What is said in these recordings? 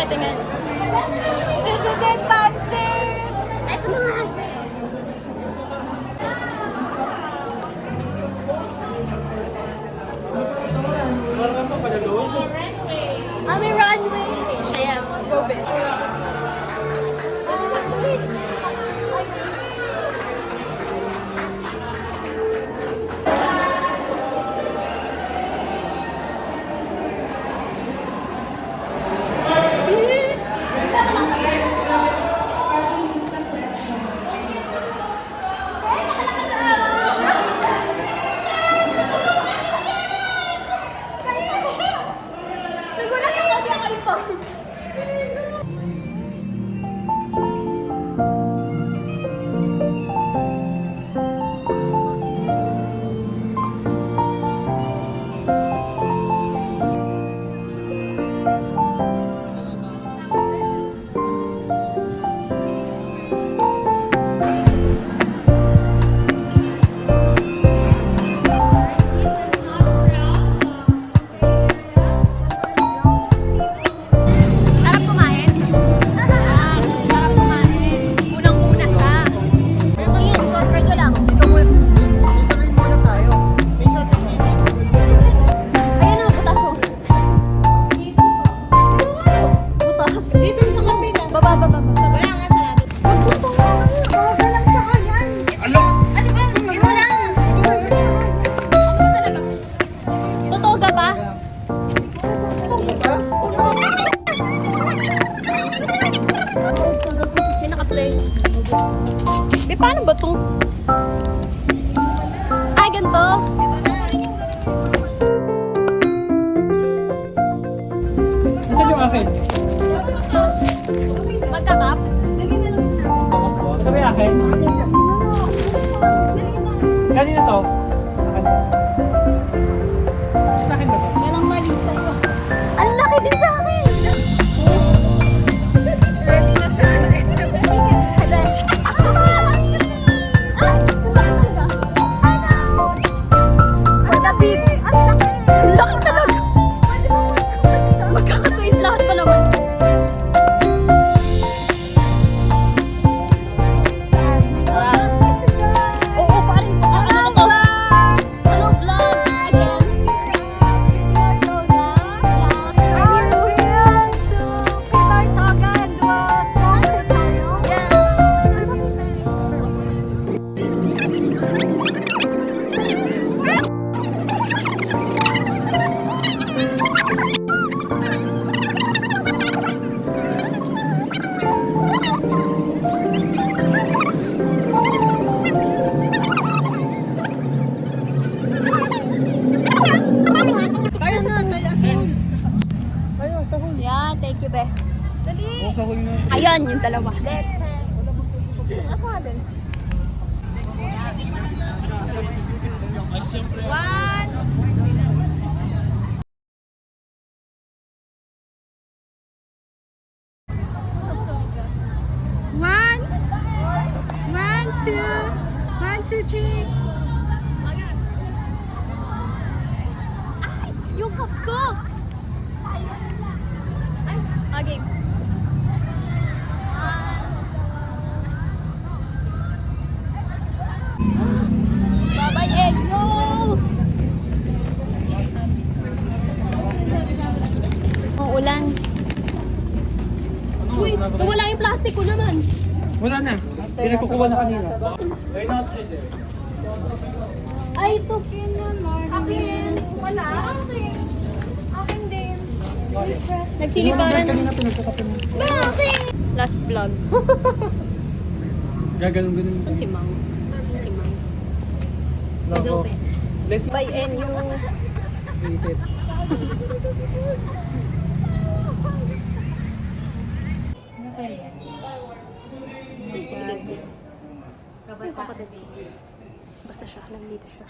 tingin. This is it, Pansy! Ito na nga siya. May runway. Siya yan. Go, Ben. Nagulat ako di ako ito. Sarap kumain. Sarap kumain. Unang-una ka. Pero yun, burger ko lang. Ayan ang butas oh. Butas. Dito sa kabila. Baba. Wala nga sarado. Burger lang sa kayan. Ano ba? Iba lang. Totoo ka ba? May naka-play. Paano ba itong? Ay, ganito. Nasaan yung akin? Magkakap. Dali na lang. Ito ba yung akin? Kanina to? Akin. Sa akin ba to? Walang mali sa'yo. Ang laki din sa akin. Ready na sa ano, SM. Laki talaga. Magkakasait lahat pa naman. Sarap. Oo, parang ano to? Hello, vlog. Again. Kaya na, kaya sahol. Ayaw, sahol. Yeah, thank you, be. Dali. Oo, sahol na. Ayan, yung dalawa. Ako nga din. One. One. 1, 2, 3. Yung cup ko! Okay. Bye-bye, egg! Yo! Uulan. Uy, nawala yung plastic ko naman. Wala na. Pinagkukuha na kanina. Ay, ito kinamar. Akin. Wala. Akin din. Nagsiliparan. Kanina pinagkukuha na. Bakit? Last vlog. Gagalong-galong. Saan si Mang? Si Mang. It's Loko. open. Let's By N yung... visit. Saan kapatid ko? Yung kapatid ko. Basta siya, nandito siya.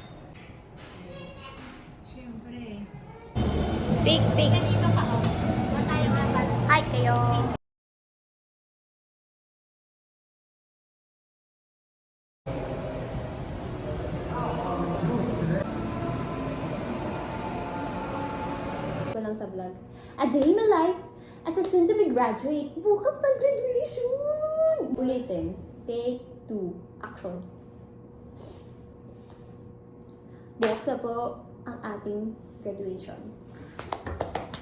Pig. Hi kayo. Ko lang sa vlog. A day in my life As a soon-to-be graduate, bukas na graduation! Ulitin. Take 2. Action. Bukas na po ang ating graduation.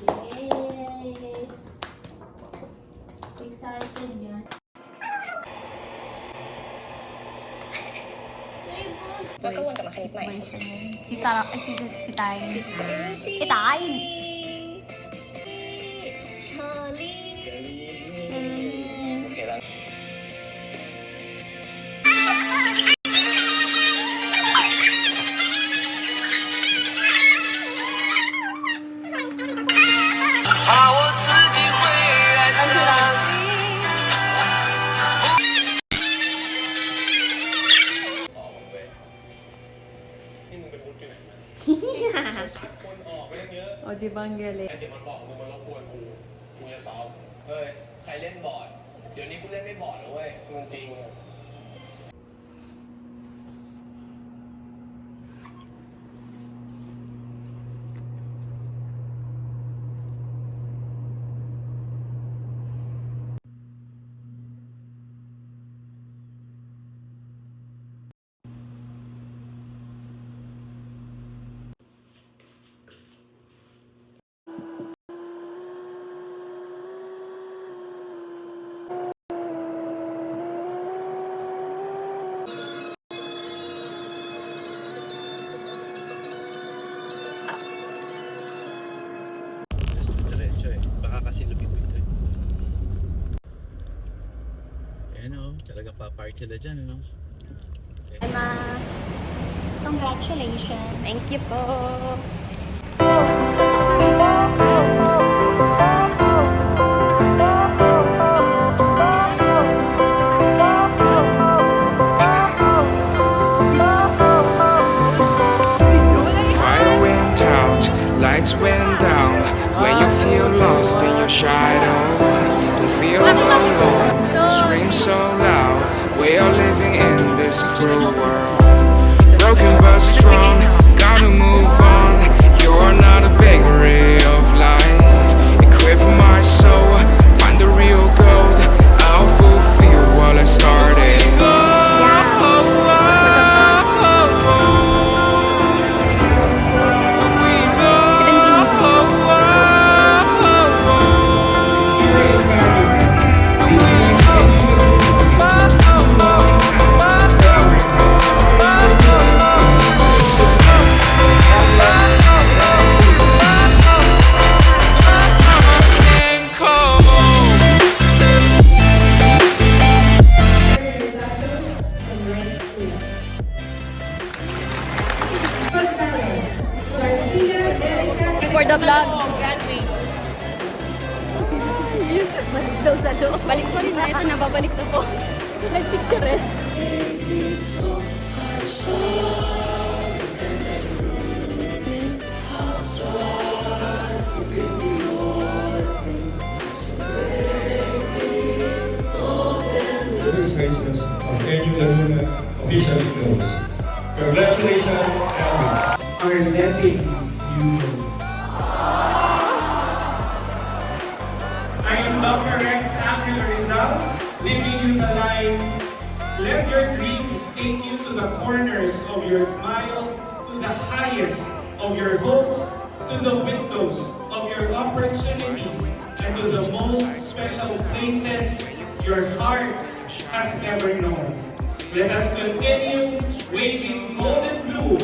Yes! Excited yan. Pagkawan ka makinig na Si Sarah, si Tay. Tay! O, di ba ang galing? ไอ้เสียงมันบอกมึงมารบกวนกูจะซ้อมเฮ้ย ใครเล่นบอร์ด เดี๋ยวนี้กูเล่นไม่บอร์ดแล้วเว้ยมึงจริงอะ Diretso eh. Baka kasi lupit ito eh. Ayan o, talaga pa-park sila dyan ano. Emma, congratulations. Thank you po. Fire went out, lights went down. When you feel lost in your shadow, don't feel alone, don't scream so loud. We are living in this cruel world. Broken but strong, gotta move on. You're not a bakery of life. Equip my soul, find the real gold. I'll fulfill what I started. For the vlog. Balik daw sa loob. Balik, sorry na. Ito na, babalik na po. Nag-picture rin. This Christmas of Venue Laguna officially closed. Congratulations, Elvin. Are letting you go. I am Dr. Rex Angel Rizal, leaving you the lines. Let your dreams take you to the corners of your smile, to the highest of your hopes, to the windows of your opportunities, and to the most special places your hearts has ever known. Let us continue waving gold and blue.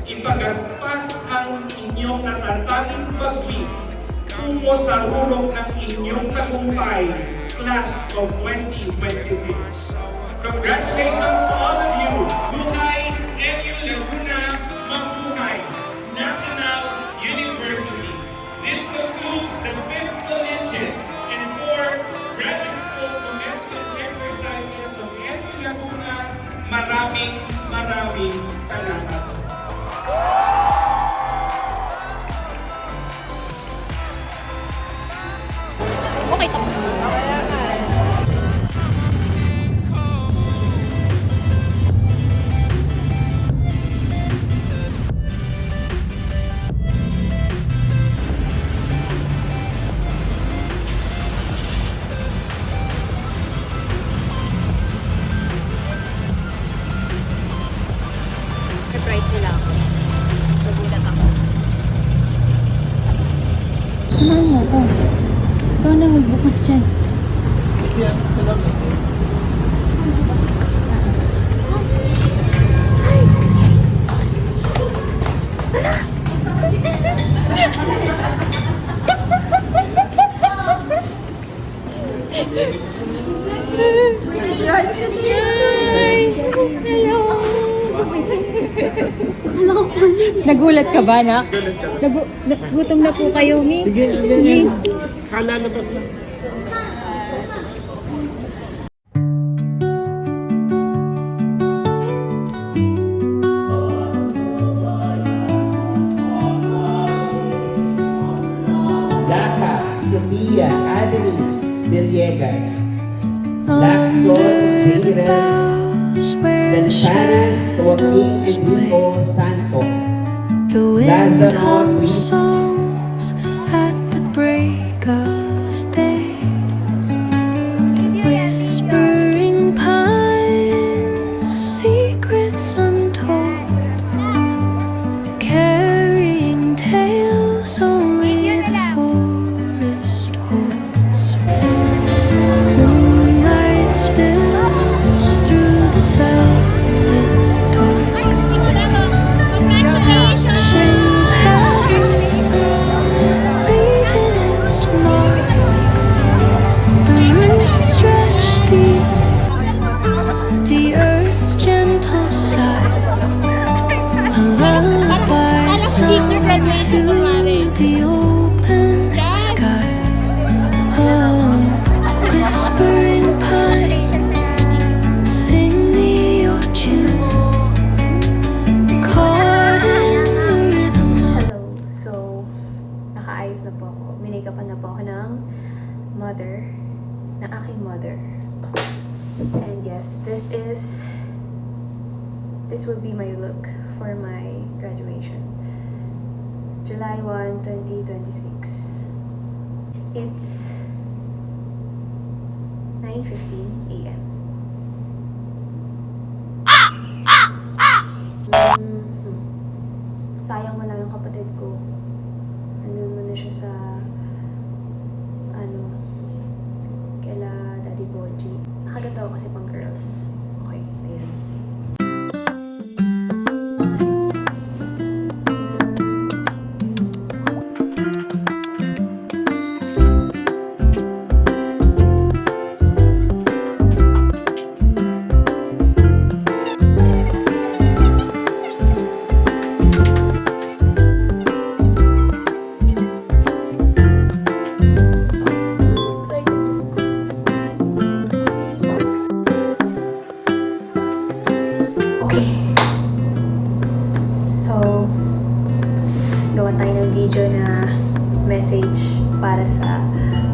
Ipagaspas ang inyong natatanging bagwis tungo sa rurok ng inyong tagumpay, Class of 2026. Congratulations to all of you. Buhay NU Laguna, Mabuhay National University. This concludes the 5th collegiate and 4th graduate school commencement exercises of NU Laguna. Maraming salamat. Okay, tapos na. Samahan mo ako. Ikaw na magbukas dyan. Kasi yan, salamat. Nagulat ka ba, nak? Gutom na po kayo, Mi? Sige. Kalalabas na. Daka, Sofia, Adeline, Villegas, Lacson, Jaden, Gonzales, Joaquin, Enrico, Santos, The wind Lazaro, hums Luis, songs at the break of day, whispering pines, secrets untold, carrying tales only the forest holds. Moonlight spills through the velvet door. Shame patterns, leaving its mark. The roots stretch deep, the earth's gentle sigh. A lullaby sung to the open sky. Oh, whispering pine, sing me your tune. Caught in the rhythm of Hello. So, naka-ayos na po ako. Minake-upan na po ako ng aking mother. And yes, this will be my look for my graduation. July 1, 2026. It's 9:15 a.m. Sayang mo lang yung kapatid ko. Andun mo na siya sa kaila Daddy Boji. Nakaganda ako kasi pang girls. Okay, ayan. Okay. So, gawa tayo ng video na message para sa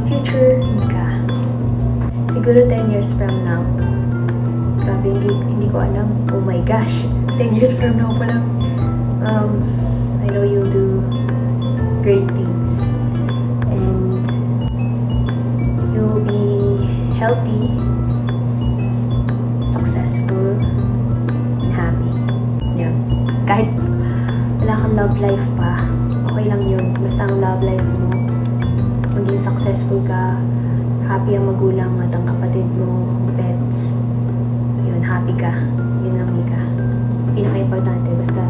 future Mika. Siguro 10 years from now. Grabe, hindi ko alam. Oh my gosh. 10 years from now pa lang. I know you'll do great things. And you'll be healthy, successful, and happy. Yun. Kahit wala kang love life pa, okay lang yun. Basta ang love life mo, maging successful ka, happy ang magulang at ang kapatid mo, pets. Yun, happy ka. Yun lang, Mika. Pinaka-importante, basta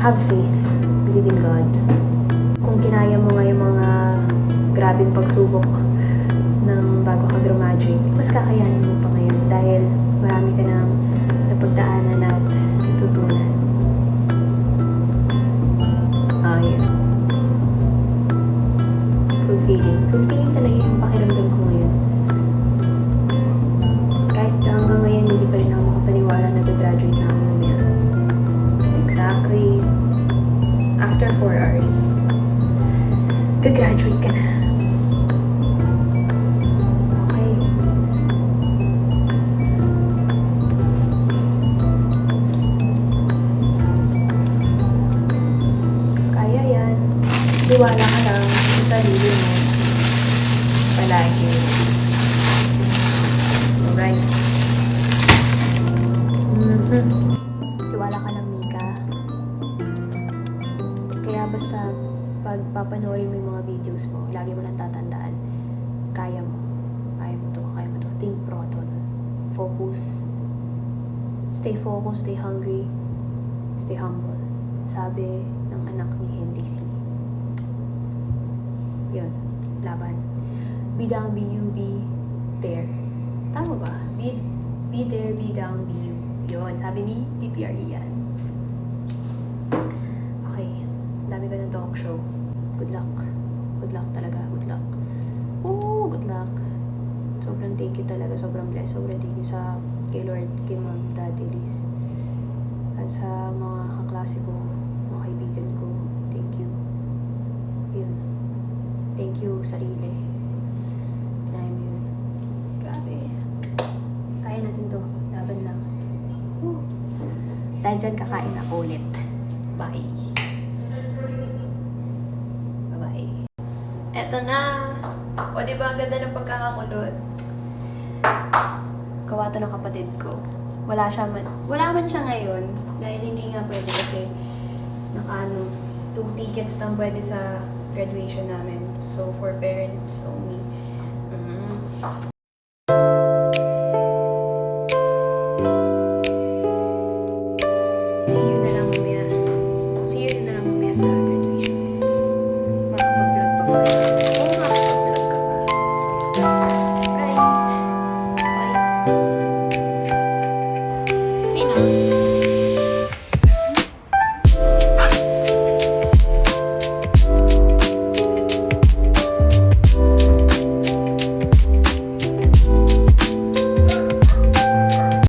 have faith, believe in God. Kung kinaya mo nga yung mga grabing pagsubok ng bago ka graduate, mas kakayanin mo pa ngayon dahil marami ka nang napagdaanan at tutunan. Yun. Fulfilling. Fulfilling talaga yung pakiramdam ko ngayon. Kahit hanggang ngayon, hindi pa rin ako makapaniwala na gagraduate na ako mamaya. Exactly. After 4 hours, gagraduate ka na. Okay. Kaya yan. Tiwala ka lang sa sarili mo. Palagi. Alright. Tiwala ka lang, Mika. Kaya basta pag papanoorin mo yung mga videos mo, lagi mo lang tatandaan, kaya mo. Kaya mo to, kaya mo to. Think Proton. Focus. Stay focused, stay hungry, stay humble. Sabi ng anak ni Henry C. Yun, laban. Be down, be you, be there. Tama ba? Be there, be down, be you. Yun, sabi ni DPRE yan. Okay, dami ko ng talk show. Good luck. Good luck talaga, good luck. Ooh, good luck. Sobrang thank you talaga, sobrang bless, sobrang thank you sa kay Lord, kay Ma'am, Daddy Liz. At sa mga kaklase ko, mga kaibigan ko, thank you. Yun. Thank you, sarili. Kaya mo yun. Grabe. Kaya natin to. Laban lang. Woo. Dahil dyan, kakain ako ulit. Bye. Bye-bye. Eto na. O, diba ang ganda ng pagkakakulot? Gawa to ng kapatid ko. Wala man siya ngayon. Dahil hindi nga pwede kasi 2 tickets lang pwede sa graduation namin. So, for parents only.